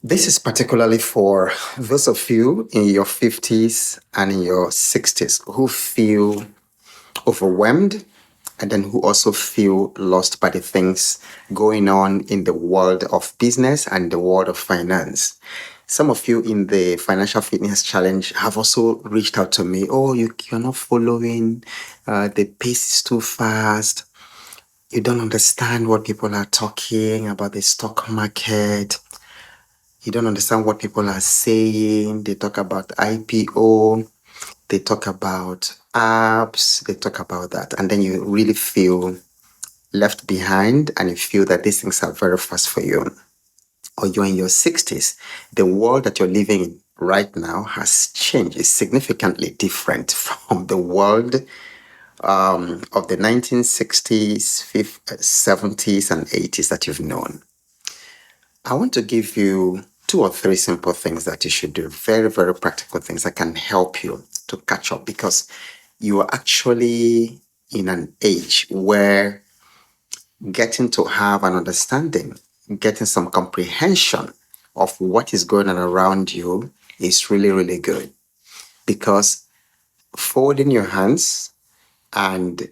This is particularly for those of you in your 50s and in your 60s who feel overwhelmed and then who also feel lost by the things going on in the world of business and the world of finance. Some of you in the Financial Fitness Challenge have also reached out to me. Oh, you're not following, the pace is too fast. You don't understand what people are talking about the stock market. You don't understand what people are saying. They talk about IPO, they talk about apps, they talk about that. And then you really feel left behind and you feel that these things are very fast for you. Or you're in your 60s, the world that you're living in right now has changed. It's significantly different from the world of the 1960s, 50s, 70s, and 80s that you've known. I want to give you two or three simple things that you should do, very, very practical things that can help you to catch up because you are actually in an age where getting to have an understanding, getting some comprehension of what is going on around you is really, really good because folding your hands and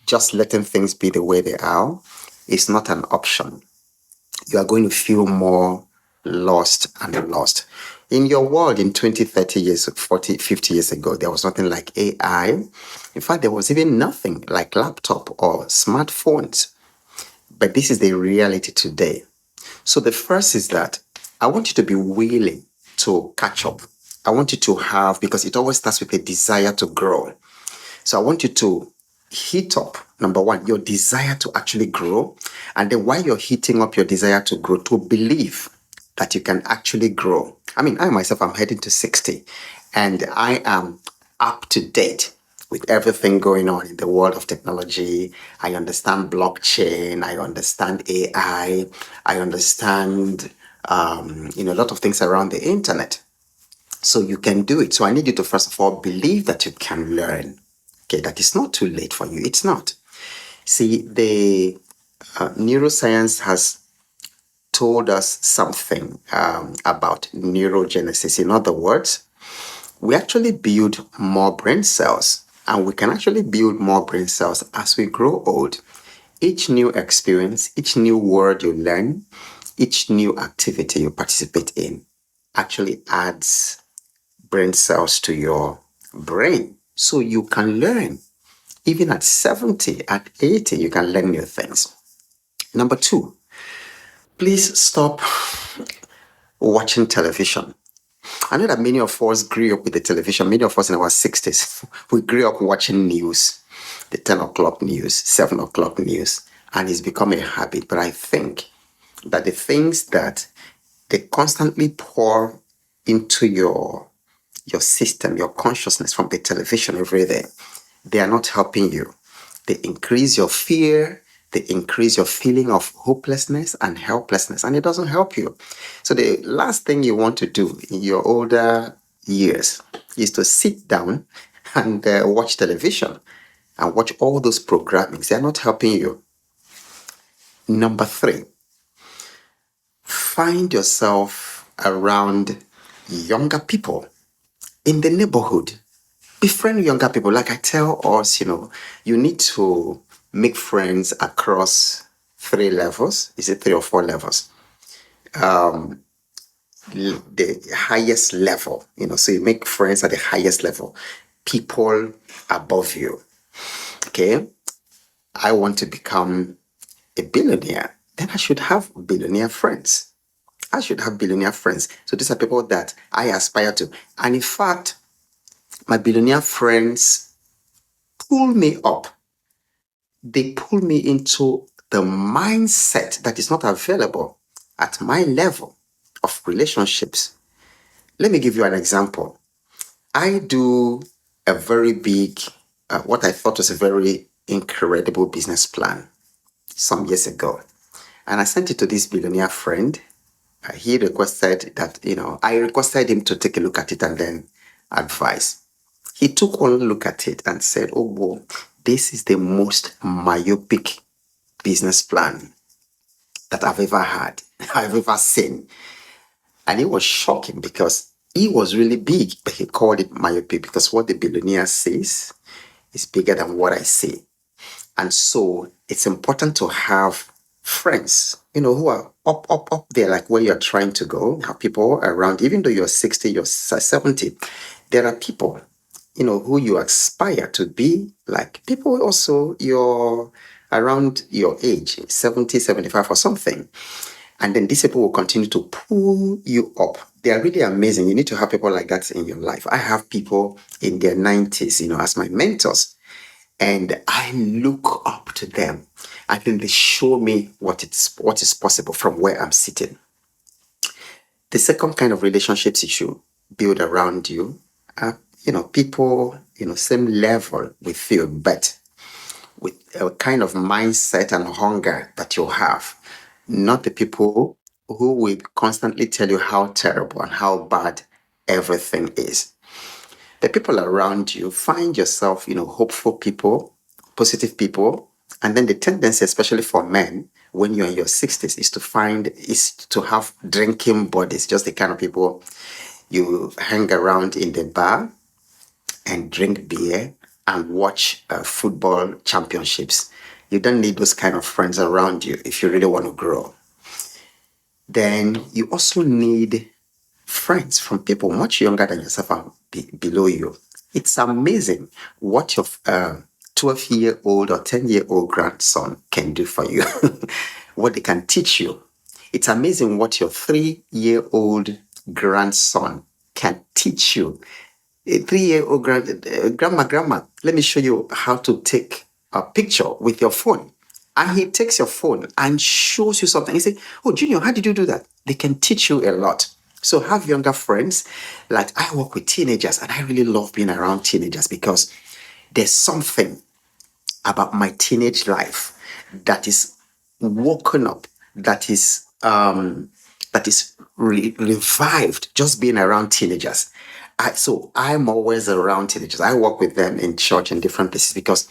just letting things be the way they are is not an option. You are going to feel more lost and lost. In your world in 20, 30 years, 40, 50 years ago, there was nothing like AI. In fact, there was even nothing like laptop or smartphones. But this is the reality today. So the first is that I want you to be willing to catch up. I want you to have, because it always starts with a desire to grow. So I want you to heat up, number one, your desire to actually grow. And then while you're heating up your desire to grow, to believe that you can actually grow. I mean, I myself, I'm heading to 60 and I am up to date with everything going on in the world of technology. I understand blockchain. I understand AI. I understand, a lot of things around the internet. So you can do it. So I need you to first of all believe that you can learn. Okay, that it's not too late for you. It's not. See, the neuroscience has told us something about neurogenesis. In other words, we actually build more brain cells, and we can actually build more brain cells as we grow old. Each new experience, each new word you learn, each new activity you participate in actually adds brain cells to your brain so you can learn. Even at 70, at 80, you can learn new things. Number two, please stop watching television. I know that many of us grew up with the television. Many of us in our 60s, we grew up watching news, the 10 o'clock news, 7 o'clock news, and it's become a habit. But I think that the things that they constantly pour into your system, your consciousness from the television every day, they are not helping you. They increase your fear, they increase your feeling of hopelessness and helplessness, and it doesn't help you. So the last thing you want to do in your older years is to sit down and watch television and watch all those programmings. They're not helping you. Number three, find yourself around younger people in the neighborhood. Befriend younger people. Like I tell us, you need to make friends across three levels. Is it three or four levels? The highest level, so you make friends at the highest level. People above you. Okay. I want to become a billionaire. Then I should have billionaire friends. I should have billionaire friends. So these are people that I aspire to. And in fact, my billionaire friends pull me up. They pull me into the mindset that is not available at my level of relationships. Let me give you an example. I do a very big, what I thought was a very incredible business plan some years ago. And I sent it to this billionaire friend. He requested that, I requested him to take a look at it and then advise. He took one look at it and said, oh, whoa, this is the most myopic business plan that I've ever had, I've ever seen. And it was shocking because he was really big, but he called it myopia because what the billionaire says is bigger than what I say. And so it's important to have friends, who are up there, like where you're trying to go. Have people around, even though you're 60, you're 70, there are people, who you aspire to be like. People also you're around your age, 70, 75 or something. And then these people will continue to pull you up. They are really amazing. You need to have people like that in your life. I have people in their 90s, as my mentors, and I look up to them. I think they show me what is possible from where I'm sitting. The second kind of relationships you should build around you are, people, same level with you, but with a kind of mindset and hunger that you have. Not the people who will constantly tell you how terrible and how bad everything is. The people around you, find yourself, hopeful people, positive people. And then the tendency, especially for men, when you're in your 60s, is to have drinking bodies, just the kind of people you hang around in the bar and drink beer and watch football championships. You don't need those kind of friends around you if you really want to grow. Then you also need friends from people much younger than yourself and below you. It's amazing what your 12-year-old or 10-year-old grandson can do for you, what they can teach you. It's amazing what your 3-year-old grandson can teach you. A 3-year-old grandma, let me show you how to take a picture with your phone. And he takes your phone and shows you something. He says, "Oh, Junior, how did you do that?" They can teach you a lot. So have younger friends. Like I work with teenagers and I really love being around teenagers because there's something about my teenage life that is woken up, that is revived just being around teenagers. So I'm always around teenagers. I work with them in church and different places because,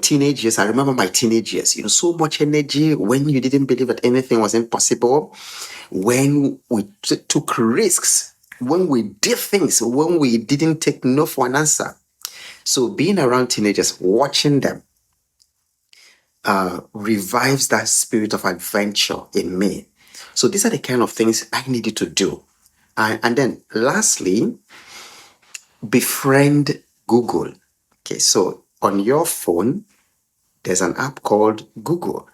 teenage years, I remember my teenage years, so much energy when you didn't believe that anything was impossible, when we took risks, when we did things, when we didn't take no for an answer. So being around teenagers, watching them, revives that spirit of adventure in me. So these are the kind of things I needed to do. And then lastly, befriend Google. Okay, so on your phone, there's an app called Google.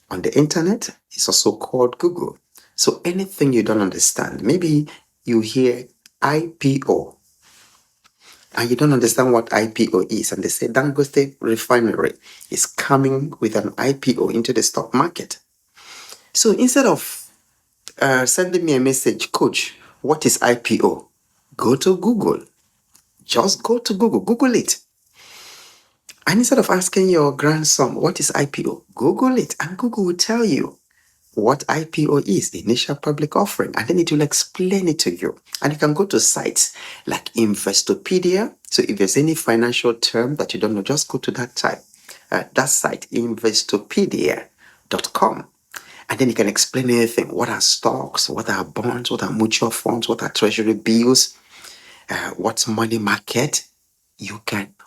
On the internet, it's also called Google. So anything you don't understand, maybe you hear IPO and you don't understand what IPO is, and they say Dangote Refinery is coming with an IPO into the stock market. So instead of sending me a message, "Coach, what is IPO?" Go to Google. Just go to Google. Google it. And instead of asking your grandson, "What is IPO?" Google it, and Google will tell you what IPO is, the initial public offering, and then it will explain it to you. And you can go to sites like Investopedia. So if there's any financial term that you don't know, just go to that site, Investopedia.com. And then you can explain anything. What are stocks? What are bonds? What are mutual funds? What are treasury bills? What's money market?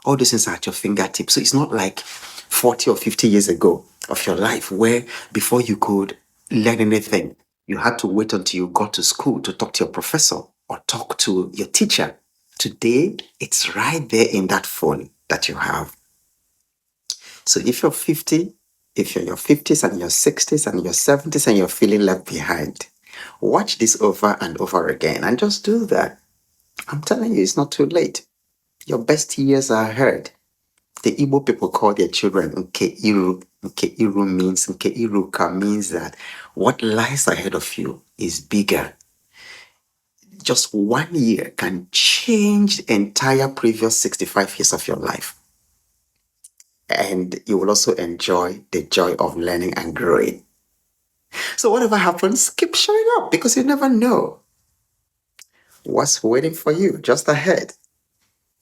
All those things are at your fingertips. So it's not like 40 or 50 years ago of your life where before you could learn anything, you had to wait until you got to school to talk to your professor or talk to your teacher. Today, it's right there in that phone that you have. So if you're 50, if you're in your 50s and your 60s and your 70s and you're feeling left behind, watch this over and over again and just do that. I'm telling you, it's not too late. Your best years are ahead. The Igbo people call their children Nkeiru. Nkeiruka means that what lies ahead of you is bigger. Just 1 year can change the entire previous 65 years of your life. And you will also enjoy the joy of learning and growing. So whatever happens, keep showing up because you never know what's waiting for you just ahead.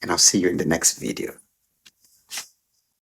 And I'll see you in the next video.